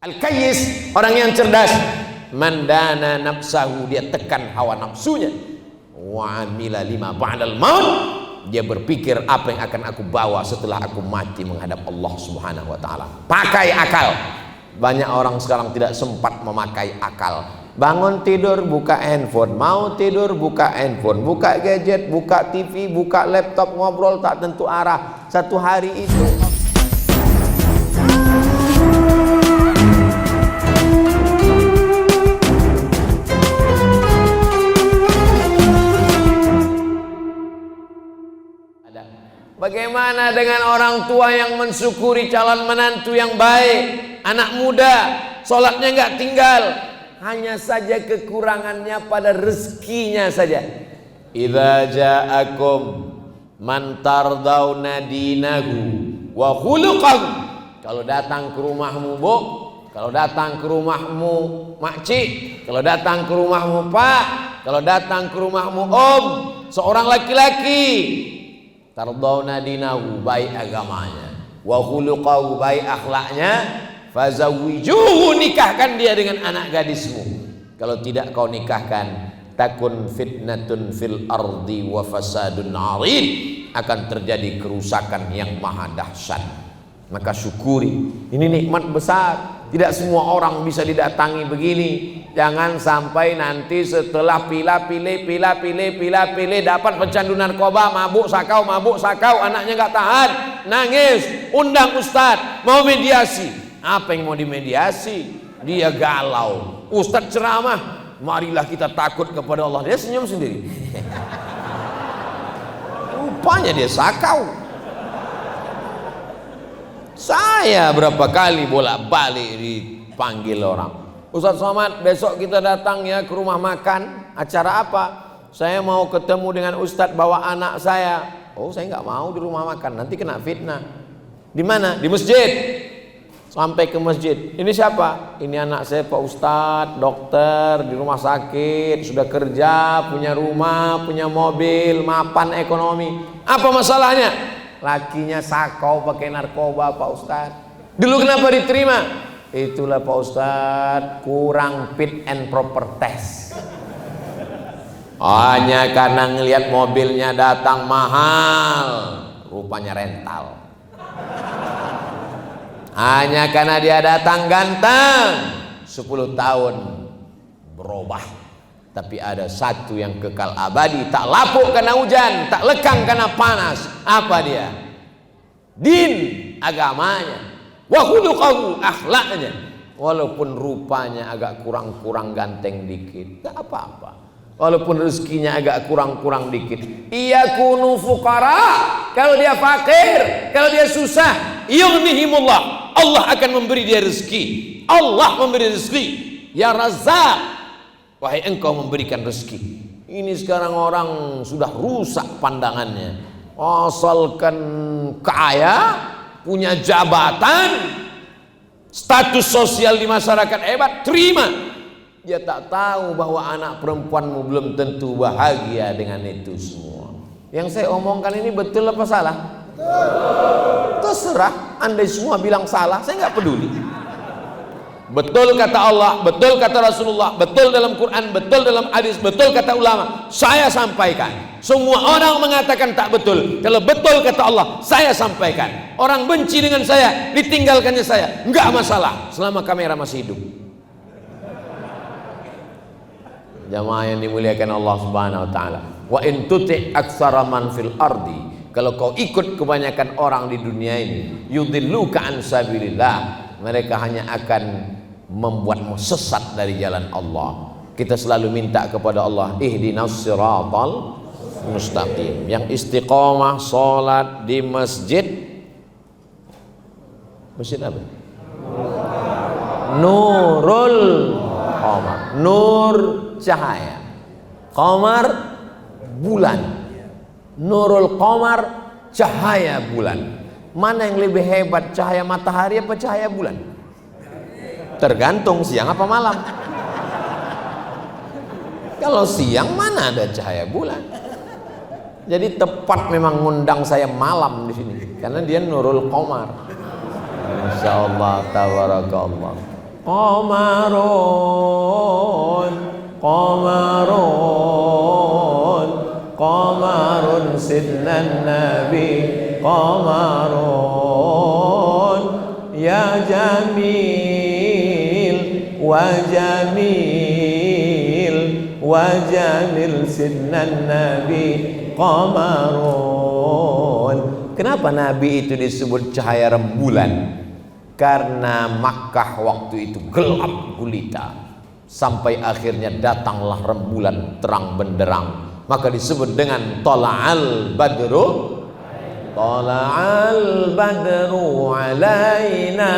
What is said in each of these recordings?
Al-Kayyis, orang yang cerdas, mandana nafsahu, dia tekan hawa nafsunya, wa amila lima ba'dal maut, dia berpikir apa yang akan aku bawa setelah aku mati menghadap Allah Subhanahu wa taala. Pakai akal. Banyak orang sekarang tidak sempat memakai akal. Bangun tidur buka handphone, mau tidur buka handphone, buka gadget, buka TV, buka laptop, ngobrol tak tentu arah. Satu hari itu bagaimana dengan orang tua yang mensyukuri calon menantu yang baik, anak muda, sholatnya nggak tinggal, hanya saja kekurangannya pada rezekinya saja. Idza ja'akum man tardawna dinahu wa khuluqahu. Kalau datang ke rumahmu, Bu, kalau datang ke rumahmu, Makcik, kalau datang ke rumahmu, Pak, kalau datang ke rumahmu, Om, seorang laki-laki, tardawna dinahu, baik agamanya, wa khuluqahu, baik akhlaknya, fazawwijuhu, nikahkan dia dengan anak gadismu. Kalau tidak kau nikahkan, takun fitnatun fil ardi wa fasadun arid, akan terjadi kerusakan yang maha dahsyat. Maka syukuri, ini nikmat besar. Tidak semua orang bisa didatangi begini. Jangan sampai nanti setelah pilih dapat pecandu narkoba, mabuk sakau, anaknya nggak tahan, nangis, undang ustadz, mau mediasi. Apa yang mau dimediasi? Dia galau. Ustadz ceramah, marilah kita takut kepada Allah. Dia senyum sendiri. Rupanya dia sakau. Saya berapa kali bolak-balik dipanggil orang, Ustadz Somad, besok kita datang ya ke rumah makan. Acara apa? Saya mau ketemu dengan Ustadz bawa anak saya. Oh, saya nggak mau di rumah makan, nanti kena fitnah. Di mana? Di masjid. Sampai ke masjid, ini siapa? Ini anak saya Pak Ustadz, dokter di rumah sakit, sudah kerja, punya rumah, punya mobil, mapan ekonomi. Apa masalahnya? Lakinya sakau pakai narkoba, Pak Ustadz. Dulu kenapa diterima? Itulah Pak Ustadz, kurang fit and proper test. Hanya karena ngelihat mobilnya datang mahal, rupanya rental. Hanya karena dia datang ganteng, 10 tahun berubah. Tapi ada satu yang kekal abadi, tak lapuk karena hujan, tak lekang karena panas. Apa dia? Din, agamanya. Wa khuluqahu, akhlaknya. Walaupun rupanya agak kurang-kurang ganteng dikit, tak apa-apa. Walaupun rezekinya agak kurang-kurang dikit, ia kunu fuqara, kalau dia fakir, kalau dia susah, yughnihimullah, Allah akan memberi dia rezeki. Allah memberi rezeki. Ya Razzaq, wahai engkau memberikan rezeki. Ini sekarang orang sudah rusak pandangannya. Asalkan kaya, punya jabatan, status sosial di masyarakat hebat, terima. Dia tak tahu bahwa anak perempuanmu belum tentu bahagia dengan itu semua. Yang saya omongkan ini betul apa salah? Terserah, andai semua bilang salah, saya nggak peduli. Betul kata Allah, betul kata Rasulullah, betul dalam Quran, betul dalam hadis, betul kata ulama, saya sampaikan. Semua orang mengatakan tak betul. Kalau betul kata Allah, saya sampaikan. Orang benci dengan saya, ditinggalkannya saya, enggak masalah selama kamera masih hidup. Jamaah yang dimuliakan Allah Subhanahu wa taala. Wa in tuti' aktsara man fil ardi, kalau kau ikut kebanyakan orang di dunia ini, yudilluka an sabilillah, mereka hanya akan membuatmu sesat dari jalan Allah. Kita selalu minta kepada Allah, ihdinas siratal mustaqim, yang istiqomah salat di masjid. Masjid apa? Nurul Qamar, nur cahaya, Qamar bulan, Nurul Qamar cahaya bulan. Mana yang lebih hebat, cahaya matahari apa cahaya bulan? Tergantung siang apa malam. Kalau siang mana ada cahaya bulan. Jadi tepat memang ngundang saya malam di sini karena dia Nurul Qamar. Masya Allah, tabarakallah. qamarun, qamarun, qamarun sidnan nabi, qamarun ya jamil wa jamil wa jamil sidnan nabi qamarun. Kenapa nabi itu disebut cahaya rembulan? Karena Makkah waktu itu gelap gulita sampai akhirnya datanglah rembulan terang benderang, maka disebut dengan tala'al badru, tala'al badru alaina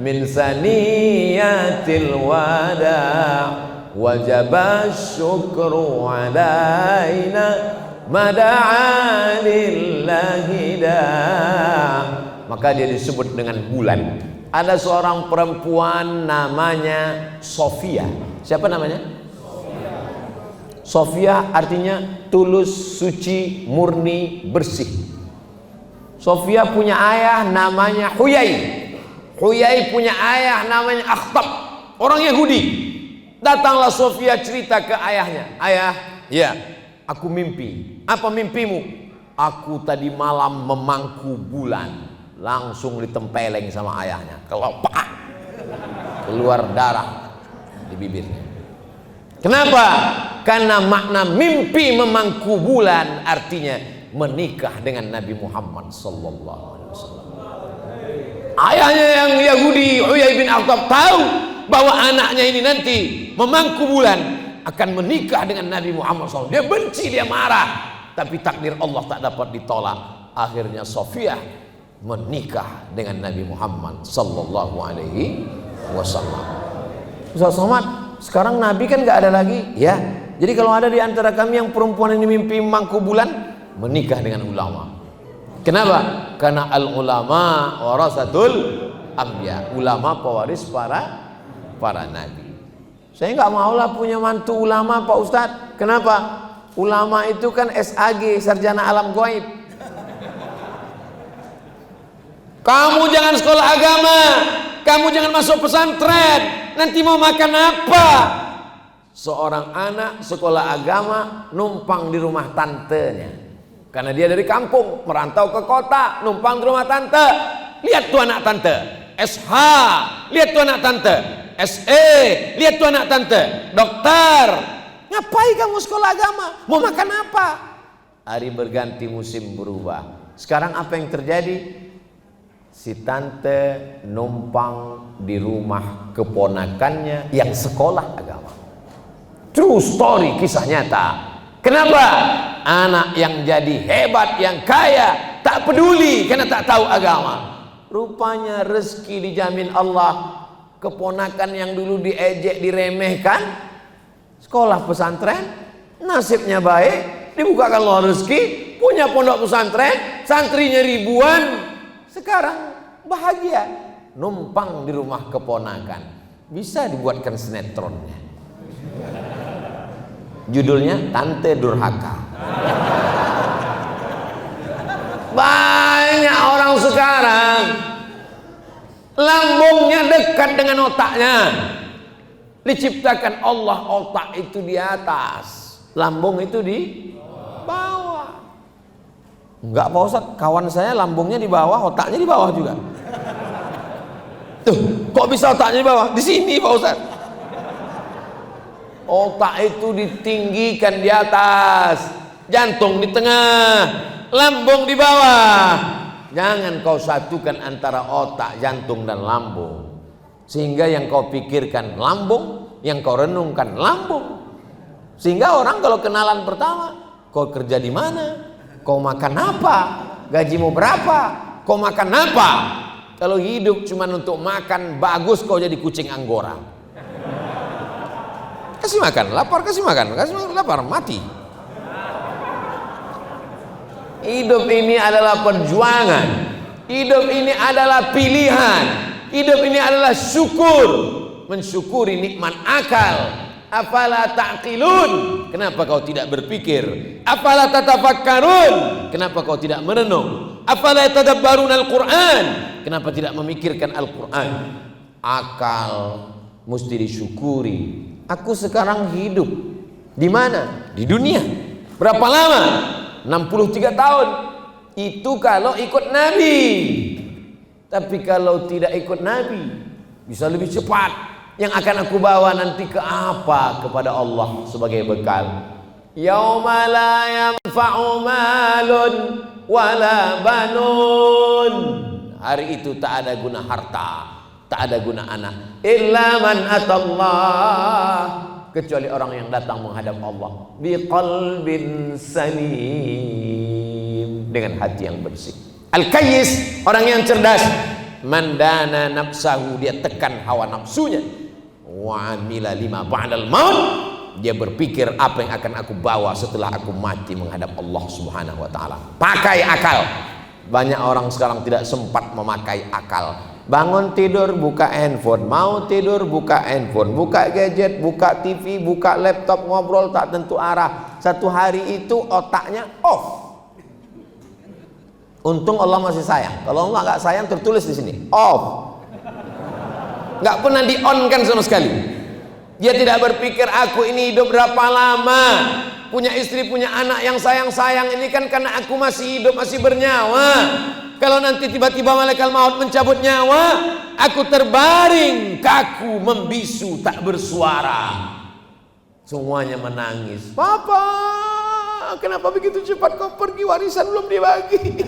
min saniyatil wada' wajaba syukru alaina mada'a lillahi da'. Maka dia disebut dengan bulan. Ada seorang perempuan namanya Sofia. Siapa namanya? Sofia artinya tulus, suci, murni, bersih. Sofia punya ayah namanya Huyai. Huyai punya ayah namanya Akhtab, orang Yahudi. Datanglah Sofia cerita ke ayahnya. Ayah, ya, aku mimpi. Apa mimpimu? Aku tadi malam memangku bulan. Langsung ditempeleng sama ayahnya, kelopak, keluar darah di bibirnya. Kenapa? Karena makna mimpi memangku bulan artinya menikah dengan Nabi Muhammad sallallahu alaihi wasallam. Ayahnya yang Yahudi Huyai bin Akhtab tahu bahwa anaknya ini nanti memangku bulan akan menikah dengan Nabi Muhammad SAW. Dia benci, dia marah, tapi takdir Allah tak dapat ditolak. Akhirnya Sofia menikah dengan Nabi Muhammad sallallahu alaihi wasallam. Ustaz Somad, sekarang Nabi kan nggak ada lagi, ya. Jadi kalau ada di antara kami yang perempuan ini mimpi mangku bulan, menikah dengan ulama. Kenapa? Karena al ulama warasatul anbiya, ulama pewaris para nabi. Saya nggak maulah punya mantu ulama, Pak Ustadz. Kenapa? Ulama itu kan SAG, sarjana alam gaib. Kamu jangan sekolah agama, kamu jangan masuk pesantren, nanti mau makan apa? Seorang anak sekolah agama numpang di rumah tantenya, karena dia dari kampung merantau ke kota, numpang di rumah tante. Lihat tuh anak tante SH, lihat tuh anak tante SE, lihat tuh anak tante dokter. Ngapain kamu sekolah agama? Mau makan apa? Hari berganti, musim berubah. Sekarang apa yang terjadi? Si tante numpang di rumah keponakannya yang sekolah agama. True story, kisah nyata. Kenapa? Anak yang jadi hebat, yang kaya, tak peduli karena tak tahu agama. Rupanya rezeki dijamin Allah. Keponakan yang dulu diejek, diremehkan, sekolah pesantren, nasibnya baik, dibukakan Allah rezeki, punya pondok pesantren, santrinya ribuan. Sekarang bahagia, numpang di rumah keponakan. Bisa dibuatkan sinetronnya. Judulnya Tante Durhaka. Banyak orang sekarang lambungnya dekat dengan otaknya. Diciptakan Allah otak itu di atas, lambung itu di bawah. Enggak Pak Ustadz, kawan saya lambungnya di bawah, otaknya di bawah juga. Tuh, kok bisa otaknya di bawah? Di sini Pak Ustadz. Otak itu ditinggikan di atas, jantung di tengah, lambung di bawah. Jangan kau satukan antara otak, jantung dan lambung, sehingga yang kau pikirkan lambung, yang kau renungkan lambung. Sehingga orang kalau kenalan pertama, kau kerja di mana? Kau makan apa? Gajimu berapa? Kau makan apa? Kalau hidup cuma untuk makan, bagus kau jadi kucing Anggora. Kasih makan, lapar kasih makan, lapar mati. Hidup ini adalah perjuangan. Hidup ini adalah pilihan. Hidup ini adalah syukur. Mensyukuri nikmat akal. Afala ta'qilun? Kenapa kau tidak berpikir? Afala tatafakkarun? Kenapa kau tidak merenung? Afala tadabbarun al-Quran? Kenapa tidak memikirkan Al-Quran? Akal mesti disyukuri. Aku sekarang hidup di mana? Di dunia. Berapa lama? 63 tahun. Itu kalau ikut Nabi. Tapi kalau tidak ikut Nabi, bisa lebih cepat. Yang akan aku bawa nanti ke apa? Kepada Allah sebagai bekal. Yauma la yanfa'u malun wala banun. Hari itu tak ada guna harta, tak ada guna anak. Illa man atallah, kecuali orang yang datang menghadap Allah biqalbin salim, dengan hati yang bersih. Al-Kayyis, orang yang cerdas, mandana nafsahu, dia tekan hawa nafsunya. Wa amila lima ba'dal maut, dia berpikir apa yang akan aku bawa setelah aku mati menghadap Allah Subhanahu wa taala. Pakai akal. Banyak orang sekarang tidak sempat memakai akal. Bangun tidur buka handphone, mau tidur buka handphone, buka gadget, buka TV, buka laptop, ngobrol tak tentu arah. Satu hari itu otaknya off. Untung Allah masih sayang. Kalau Allah nggak sayang tertulis di sini off. Nggak pernah di on kan sama sekali. Dia tidak berpikir aku ini hidup berapa lama, punya istri, punya anak yang sayang-sayang ini kan karena aku masih hidup, masih bernyawa. Kalau nanti tiba-tiba malaikat maut mencabut nyawa, aku terbaring kaku, membisu, tak bersuara. Semuanya menangis. Papa, kenapa begitu cepat kau pergi, warisan belum dibagi?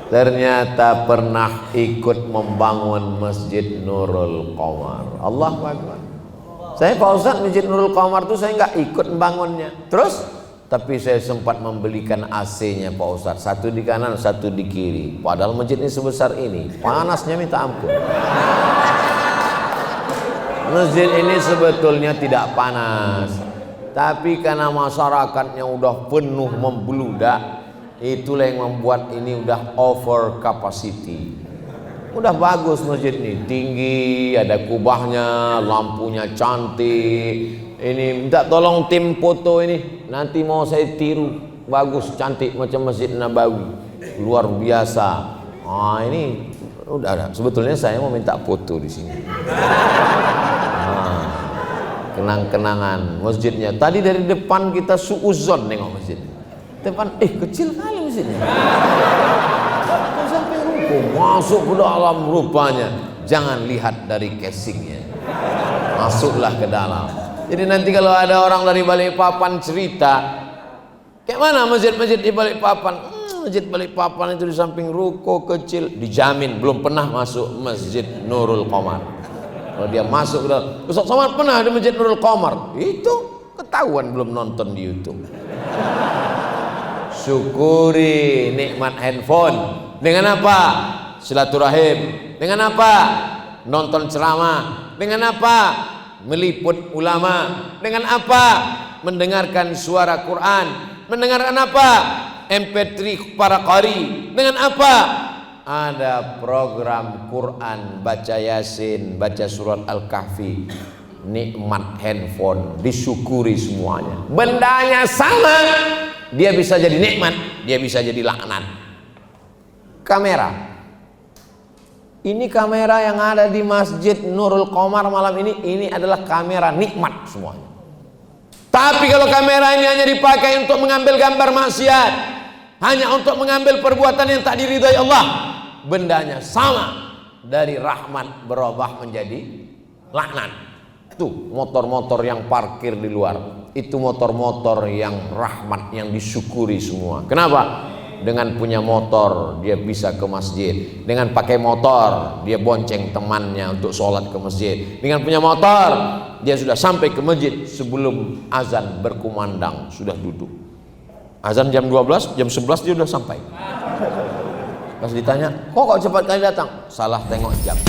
Ternyata pernah ikut membangun Masjid Nurul Qamar. Allahu Akbar. Saya Pak Ustadz, Masjid Nurul Qamar itu saya nggak ikut membangunnya. Terus, tapi saya sempat membelikan AC-nya Pak Ustadz. Satu di kanan, satu di kiri. Padahal masjid ini sebesar ini, panasnya minta ampun. Masjid ini sebetulnya tidak panas, tapi karena masyarakatnya udah penuh membludak, itulah yang membuat ini udah over capacity. Udah bagus masjid ini, tinggi, ada kubahnya, lampunya cantik. Ini minta tolong tim foto ini, nanti mau saya tiru, bagus, cantik macam Masjid Nabawi, luar biasa. Ah ini udah ada. Sebetulnya saya mau minta foto di sini. Kenang-kenangan masjidnya. Tadi dari depan kita suuzon nengok masjid. Depan, kecil kali masjidnya. Sampai ruko, masuk ke dalam rupanya. Jangan lihat dari casingnya. Masuklah ke dalam. Jadi nanti kalau ada orang dari Balikpapan cerita, kayak mana masjid-masjid di Balikpapan? Masjid Balikpapan itu di samping ruko kecil, dijamin belum pernah masuk Masjid Nurul Qamar. Kalau dia masuk ke dalam, Ustaz Somad pernah di Masjid Nurul Qamar, itu ketahuan belum nonton di YouTube. Syukuri nikmat handphone. Dengan apa? Silaturahim. Dengan apa? Nonton ceramah. Dengan apa? Meliput ulama. Dengan apa? Mendengarkan suara Quran. Mendengarkan apa? MP3 para qari. Dengan apa? Ada program Quran, baca Yasin, baca surat Al-Kahfi. Nikmat handphone, disyukuri semuanya. Bendanya sama, dia bisa jadi nikmat, dia bisa jadi laknat. Kamera, ini kamera yang ada di Masjid Nurul Qamar malam ini adalah kamera nikmat semuanya. Tapi kalau kamera ini hanya dipakai untuk mengambil gambar maksiat, hanya untuk mengambil perbuatan yang tak diridhai Allah, bendanya sama, dari rahmat berubah menjadi laknat. Tuh motor-motor yang parkir di luar, itu motor-motor yang rahmat, yang disyukuri semua. Kenapa? Dengan punya motor dia bisa ke masjid. Dengan pakai motor dia bonceng temannya untuk sholat ke masjid. Dengan punya motor dia sudah sampai ke masjid sebelum azan berkumandang, sudah duduk. Azan jam 12, jam 11 dia sudah sampai. Pas ditanya, kok cepat kali datang? Salah tengok jam.